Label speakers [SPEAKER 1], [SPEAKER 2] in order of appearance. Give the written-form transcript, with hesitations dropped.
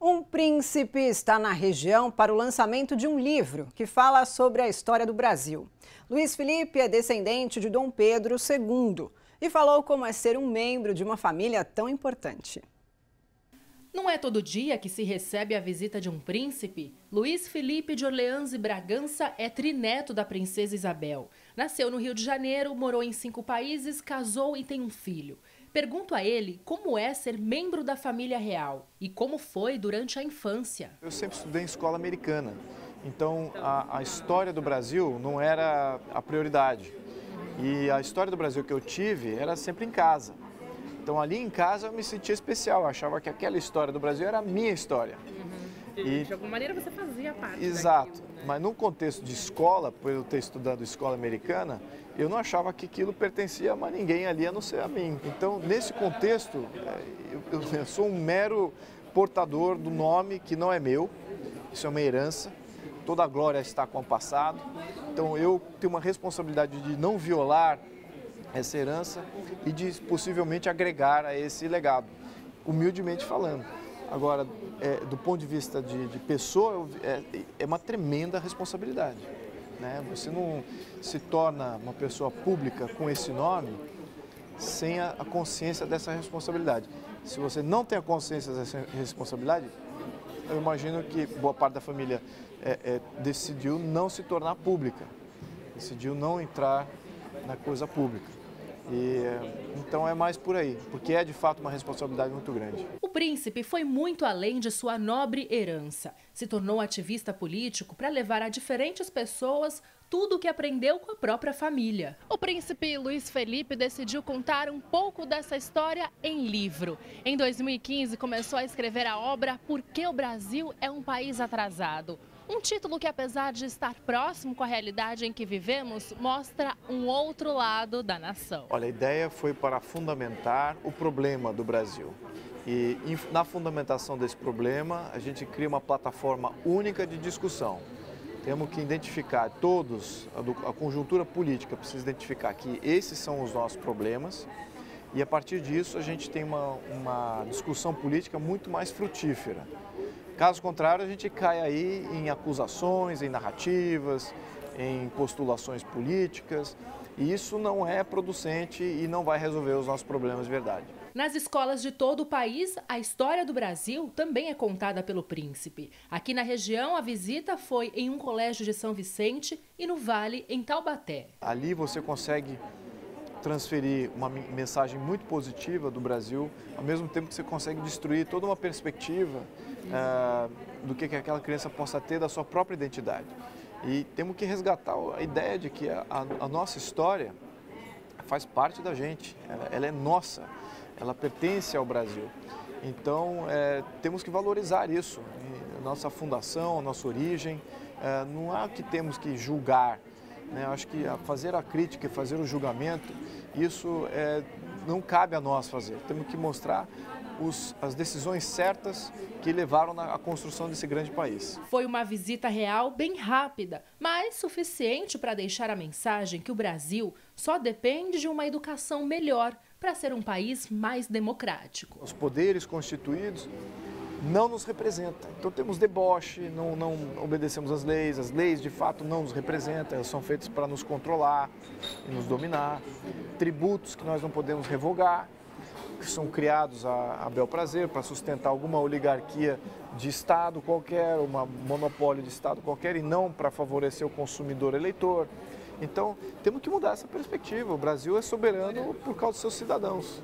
[SPEAKER 1] Um príncipe está na região para o lançamento de um livro que fala sobre a história do Brasil. Luiz Felipe é descendente de Dom Pedro II e falou como é ser um membro de uma família tão importante.
[SPEAKER 2] Não é todo dia que se recebe a visita de um príncipe. Luiz Felipe de Orleans e Bragança é trineto da princesa Isabel. Nasceu no Rio de Janeiro, morou em 5 países, casou e tem um filho. Pergunto a ele como é ser membro da família real e como foi durante a infância.
[SPEAKER 3] Eu sempre estudei em escola americana, então a história do Brasil não era a prioridade. E a história do Brasil que eu tive era sempre em casa. Então ali em casa eu me sentia especial, eu achava que aquela história do Brasil era a minha história.
[SPEAKER 2] E de alguma maneira você fazia parte
[SPEAKER 3] Exato,
[SPEAKER 2] daquilo, né?
[SPEAKER 3] Mas no contexto de escola, por eu ter estudado escola americana, eu não achava que aquilo pertencia a ninguém ali, a não ser a mim. Então, nesse contexto, eu sou um mero portador do nome que não é meu, isso é uma herança, toda a glória está com o passado. Então, eu tenho uma responsabilidade de não violar essa herança e de possivelmente agregar a esse legado, humildemente falando. Agora, do ponto de vista de pessoa, é uma tremenda responsabilidade, né? Você não se torna uma pessoa pública com esse nome sem a consciência dessa responsabilidade. Se você não tem a consciência dessa responsabilidade, eu imagino que boa parte da família decidiu não se tornar pública, decidiu não entrar na coisa pública. Então é mais por aí, porque é de fato uma responsabilidade muito grande.
[SPEAKER 2] O príncipe foi muito além de sua nobre herança. Se tornou ativista político para levar a diferentes pessoas tudo o que aprendeu com a própria família. O príncipe Luiz Felipe decidiu contar um pouco dessa história em livro. Em 2015 começou a escrever a obra Por que o Brasil é um País Atrasado? Um título que, apesar de estar próximo com a realidade em que vivemos, mostra um outro lado da nação.
[SPEAKER 3] Olha, a ideia foi para fundamentar o problema do Brasil. E na fundamentação desse problema, a gente cria uma plataforma única de discussão. Temos que identificar todos, a conjuntura política precisa identificar que esses são os nossos problemas. E a partir disso, a gente tem uma discussão política muito mais frutífera. Caso contrário, a gente cai aí em acusações, em narrativas, em postulações políticas, e isso não é producente e não vai resolver os nossos problemas de verdade.
[SPEAKER 2] Nas escolas de todo o país, a história do Brasil também é contada pelo príncipe. Aqui na região, a visita foi em um colégio de São Vicente e no Vale, em Taubaté.
[SPEAKER 3] Ali você consegue transferir uma mensagem muito positiva do Brasil, ao mesmo tempo que você consegue destruir toda uma perspectiva do que aquela criança possa ter da sua própria identidade. E temos que resgatar a ideia de que a nossa história faz parte da gente, ela é nossa, ela pertence ao Brasil. Então, temos que valorizar isso, a nossa fundação, a nossa origem, não é que temos que julgar. Eu acho que fazer a crítica e fazer o julgamento, isso não cabe a nós fazer. Temos que mostrar as decisões certas que levaram à construção desse grande país.
[SPEAKER 2] Foi uma visita real bem rápida, mas suficiente para deixar a mensagem que o Brasil só depende de uma educação melhor para ser um país mais democrático.
[SPEAKER 3] Os poderes constituídos não nos representam. Então temos deboche, não obedecemos às leis de fato não nos representam, elas são feitas para nos controlar e nos dominar. Tributos que nós não podemos revogar, que são criados a bel prazer para sustentar alguma oligarquia de Estado qualquer, um monopólio de Estado qualquer e não para favorecer o consumidor eleitor. Então temos que mudar essa perspectiva, o Brasil é soberano por causa dos seus cidadãos.